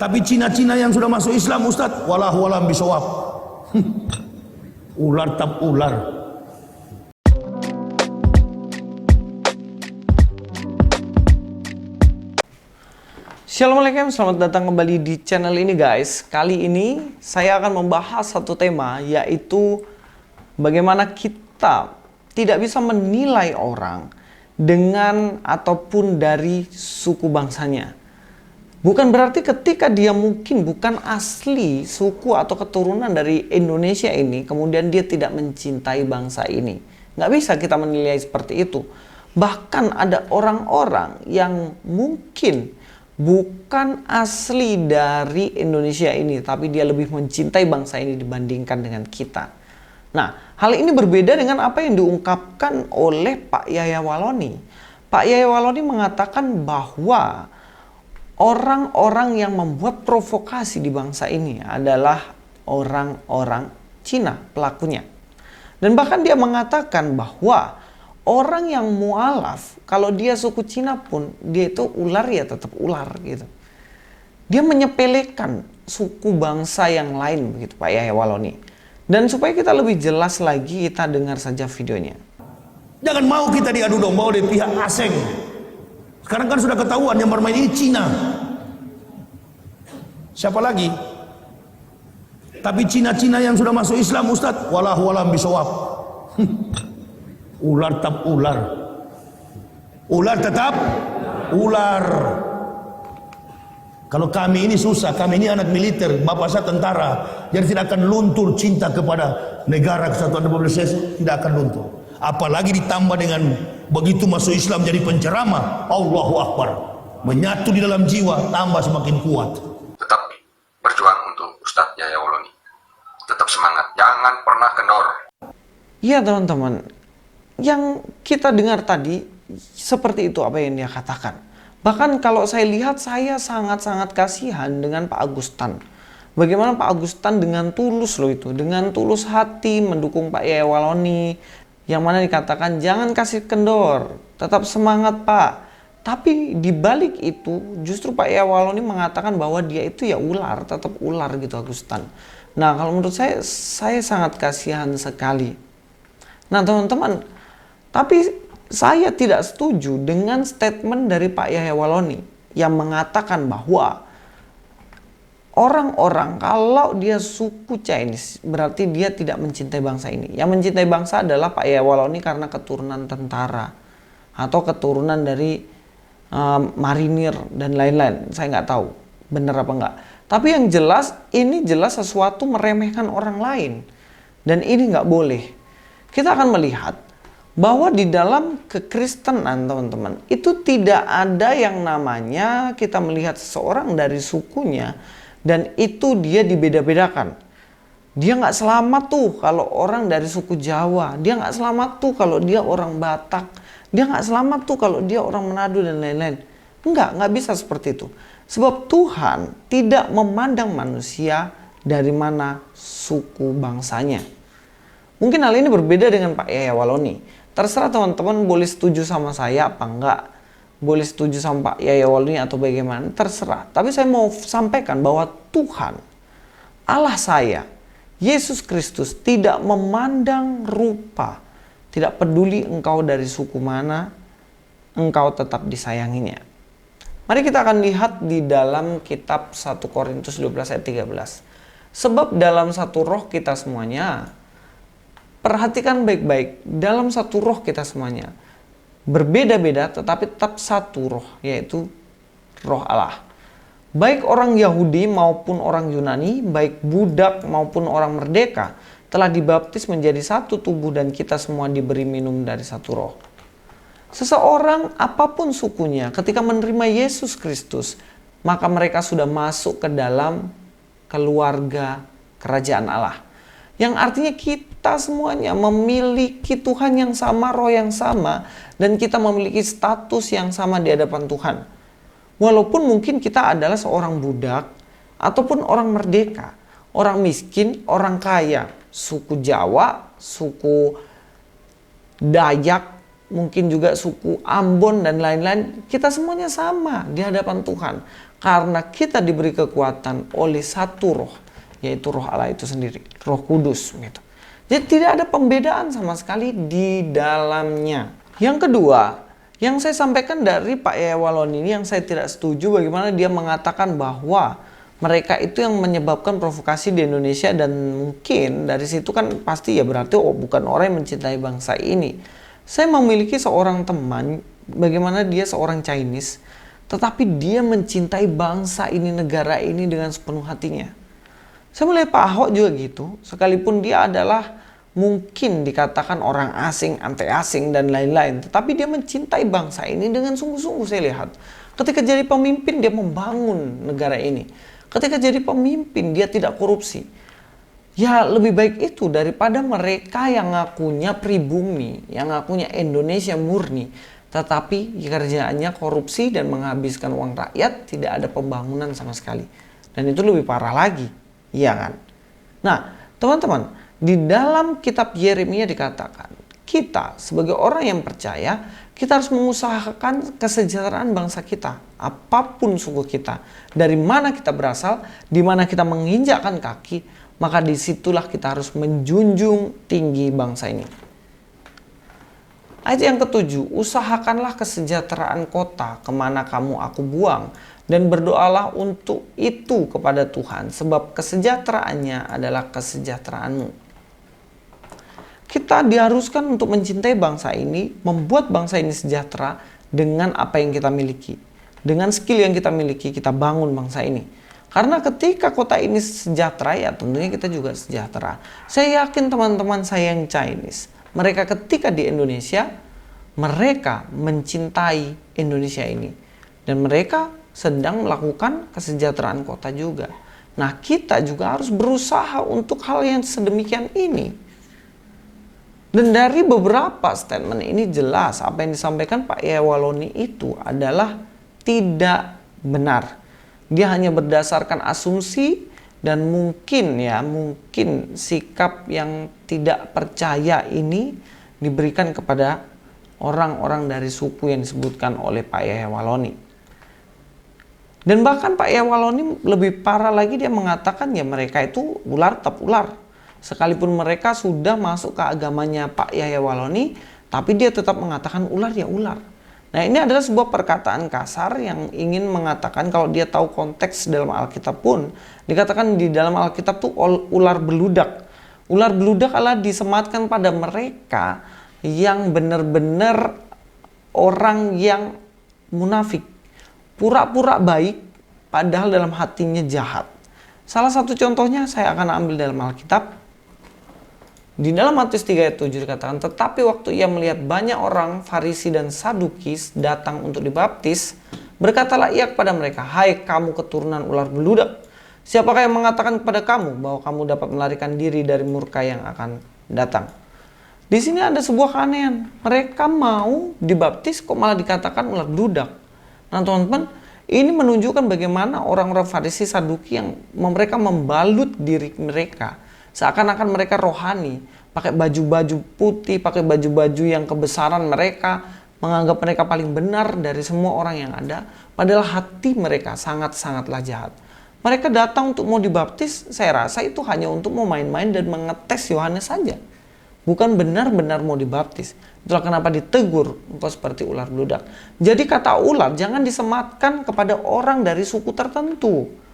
Tapi Cina-Cina yang sudah masuk Islam, Ustadz, walahu alam bisawab. Ular tap ular. Assalamualaikum, selamat datang kembali di channel ini guys. Kali ini saya akan membahas satu tema, yaitu bagaimana kita tidak bisa menilai orang dengan ataupun dari suku bangsanya. Bukan berarti ketika dia mungkin bukan asli suku atau keturunan dari Indonesia ini, kemudian dia tidak mencintai bangsa ini. Nggak bisa kita menilai seperti itu. Bahkan ada orang-orang yang mungkin bukan asli dari Indonesia ini, tapi dia lebih mencintai bangsa ini dibandingkan dengan kita. Nah, hal ini berbeda dengan apa yang diungkapkan oleh Pak Yahya Walloni. Pak Yahya Walloni mengatakan bahwa orang-orang yang membuat provokasi di bangsa ini adalah orang-orang Cina pelakunya. Dan bahkan dia mengatakan bahwa orang yang mualaf, kalau dia suku Cina pun, dia itu ular ya tetap ular gitu. Dia menyepelekan suku bangsa yang lain begitu Pak Yahya Walloni. Dan supaya kita lebih jelas lagi, kita dengar saja videonya. Jangan mau kita diadu domba oleh pihak asing. Sekarang kan sudah ketahuan yang bermain ini Cina. Siapa lagi? Tapi Cina-Cina yang sudah masuk Islam, Ustadz, walahu alam bisawab. Ular tetap ular. Ular tetap ular. Kalau kami ini susah, kami ini anak militer, bapak saya tentara, jadi tidak akan luntur cinta kepada negara kesatuan Republik Indonesia, tidak akan luntur. Apalagi ditambah dengan begitu masuk Islam jadi penceramah, Allahu Akbar, menyatu di dalam jiwa, tambah semakin kuat. Tetap berjuang untuk Ustadz Yahya Walloni. Tetap semangat, jangan pernah kendor. Iya teman-teman, yang kita dengar tadi seperti itu apa yang dia katakan. Bahkan kalau saya lihat, saya sangat-sangat kasihan dengan Pak Agustan. Bagaimana Pak Agustan dengan tulus loh itu, dengan tulus hati mendukung Pak Yahya Walloni, yang mana dikatakan jangan kasih kendor, tetap semangat Pak. Tapi di balik itu justru Pak Yahya Walloni mengatakan bahwa dia itu ya ular, tetap ular gitu Agustan. Nah kalau menurut saya sangat kasihan sekali. Nah teman-teman, tapi saya tidak setuju dengan statement dari Pak Yahya Walloni yang mengatakan bahwa orang-orang kalau dia suku Chinese berarti dia tidak mencintai bangsa ini. Yang mencintai bangsa adalah Pak Yahya Walloni karena keturunan tentara atau keturunan dari marinir dan lain-lain. Saya nggak tahu benar apa enggak. Tapi yang jelas, ini jelas sesuatu meremehkan orang lain. Dan ini nggak boleh. Kita akan melihat bahwa di dalam kekristenan teman-teman, itu tidak ada yang namanya kita melihat seseorang dari sukunya dan itu dia dibeda-bedakan. Dia nggak selamat tuh kalau orang dari suku Jawa. Dia nggak selamat tuh kalau dia orang Batak. Dia nggak selamat tuh kalau dia orang Manado dan lain-lain. Nggak bisa seperti itu. Sebab Tuhan tidak memandang manusia dari mana suku bangsanya. Mungkin hal ini berbeda dengan Pak Yahya Walloni. Terserah teman-teman boleh setuju sama saya apa enggak. Boleh setuju sama Pak Yahya Walloni atau bagaimana, terserah. Tapi saya mau sampaikan bahwa Tuhan, Allah saya, Yesus Kristus tidak memandang rupa. Tidak peduli engkau dari suku mana, engkau tetap disayanginya. Mari kita akan lihat di dalam kitab 1 Korintus 12 ayat 13. Sebab dalam satu roh kita semuanya, perhatikan baik-baik, dalam satu roh kita semuanya. Berbeda-beda tetapi tetap satu roh, yaitu roh Allah. Baik orang Yahudi maupun orang Yunani, baik budak maupun orang merdeka, telah dibaptis menjadi satu tubuh dan kita semua diberi minum dari satu roh. Seseorang apapun sukunya, ketika menerima Yesus Kristus, maka mereka sudah masuk ke dalam keluarga kerajaan Allah. Yang artinya kita semuanya memiliki Tuhan yang sama, roh yang sama, dan kita memiliki status yang sama di hadapan Tuhan. Walaupun mungkin kita adalah seorang budak, ataupun orang merdeka, orang miskin, orang kaya, suku Jawa, suku Dayak, mungkin juga suku Ambon dan lain-lain, kita semuanya sama di hadapan Tuhan. Karena kita diberi kekuatan oleh satu roh, yaitu roh Allah itu sendiri, Roh Kudus gitu. Jadi tidak ada pembedaan sama sekali di dalamnya. Yang kedua, yang saya sampaikan dari Pak Yaya Walon ini yang saya tidak setuju bagaimana dia mengatakan bahwa mereka itu yang menyebabkan provokasi di Indonesia, dan mungkin dari situ kan pasti ya berarti bukan orang yang mencintai bangsa ini. Saya memiliki seorang teman, bagaimana dia seorang Chinese, tetapi dia mencintai bangsa ini, negara ini dengan sepenuh hatinya. Saya melihat Pak Ahok juga gitu, sekalipun dia adalah mungkin dikatakan orang asing, anti asing dan lain-lain, tetapi dia mencintai bangsa ini dengan sungguh-sungguh. Saya lihat ketika jadi pemimpin dia membangun negara ini. Ketika jadi pemimpin dia tidak korupsi. Ya lebih baik itu daripada mereka yang ngakunya pribumi, yang ngakunya Indonesia murni, tetapi kerjaannya korupsi dan menghabiskan uang rakyat, tidak ada pembangunan sama sekali. Dan itu lebih parah lagi, iya kan? Nah, teman-teman, di dalam kitab Yeremia dikatakan, kita sebagai orang yang percaya, kita harus mengusahakan kesejahteraan bangsa kita, apapun suku kita, dari mana kita berasal, di mana kita menginjakkan kaki, maka disitulah kita harus menjunjung tinggi bangsa ini. Ayat yang ketujuh, usahakanlah kesejahteraan kota kemana kamu aku buang, dan berdoalah untuk itu kepada Tuhan, sebab kesejahteraannya adalah kesejahteraanmu. Kita diharuskan untuk mencintai bangsa ini, membuat bangsa ini sejahtera dengan apa yang kita miliki. Dengan skill yang kita miliki, kita bangun bangsa ini. Karena ketika kota ini sejahtera, ya tentunya kita juga sejahtera. Saya yakin teman-teman saya yang Chinese, mereka ketika di Indonesia, mereka mencintai Indonesia ini. Dan mereka sedang melakukan kesejahteraan kota juga. Nah, kita juga harus berusaha untuk hal yang sedemikian ini. Dan dari beberapa statement ini jelas apa yang disampaikan Pak Yaya Waloni itu adalah tidak benar. Dia hanya berdasarkan asumsi dan mungkin sikap yang tidak percaya ini diberikan kepada orang-orang dari suku yang disebutkan oleh Pak Yaya Waloni. Dan bahkan Pak Yaya Waloni lebih parah lagi, dia mengatakan ya mereka itu ular tetap ular. Sekalipun mereka sudah masuk ke agamanya Pak Yaya Waloni, tapi dia tetap mengatakan ular ya ular. Nah, ini adalah sebuah perkataan kasar yang ingin mengatakan, kalau dia tahu konteks dalam Alkitab pun, dikatakan di dalam Alkitab tuh ular beludak. Ular beludak adalah disematkan pada mereka yang benar-benar orang yang munafik. Pura-pura baik, padahal dalam hatinya jahat. Salah satu contohnya saya akan ambil dalam Alkitab. Di dalam Matius 3 ayat 7 dikatakan, tetapi waktu ia melihat banyak orang Farisi dan Sadukis datang untuk dibaptis, berkatalah ia kepada mereka, hai kamu keturunan ular beludak, siapakah yang mengatakan kepada kamu bahwa kamu dapat melarikan diri dari murka yang akan datang? Di sini ada sebuah keanehan, mereka mau dibaptis kok malah dikatakan ular beludak. Nah teman-teman, ini menunjukkan bagaimana orang-orang Farisi Saduki yang mereka membalut diri mereka seakan-akan mereka rohani, pakai baju-baju putih, pakai baju-baju yang kebesaran mereka, menganggap mereka paling benar dari semua orang yang ada, padahal hati mereka sangat-sangatlah jahat. Mereka datang untuk mau dibaptis, saya rasa itu hanya untuk mau main-main dan mengetes Yohanes saja. Bukan benar-benar mau dibaptis. Itulah kenapa ditegur, engkau seperti ular beludak. Jadi kata ular jangan disematkan kepada orang dari suku tertentu.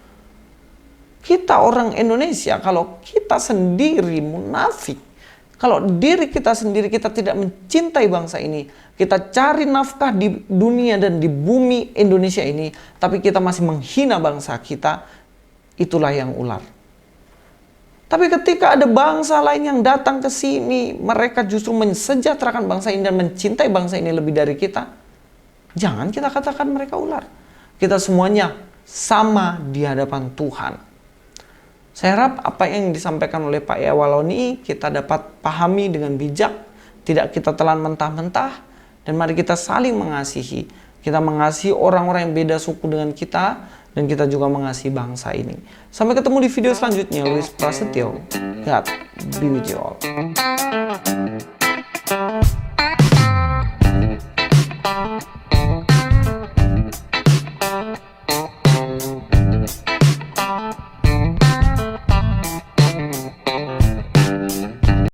Kita orang Indonesia, kalau kita sendiri munafik, kalau diri kita sendiri kita tidak mencintai bangsa ini, kita cari nafkah di dunia dan di bumi Indonesia ini, tapi kita masih menghina bangsa kita, itulah yang ular. Tapi ketika ada bangsa lain yang datang ke sini, mereka justru mensejahterakan bangsa ini dan mencintai bangsa ini lebih dari kita, jangan kita katakan mereka ular. Kita semuanya sama di hadapan Tuhan. Saya harap apa yang disampaikan oleh Pak Yaya Waloni kita dapat pahami dengan bijak, tidak kita telan mentah-mentah, dan mari kita saling mengasihi. Kita mengasihi orang-orang yang beda suku dengan kita, dan kita juga mengasihi bangsa ini. Sampai ketemu di video selanjutnya. Luis Prasetyo, God be with you all.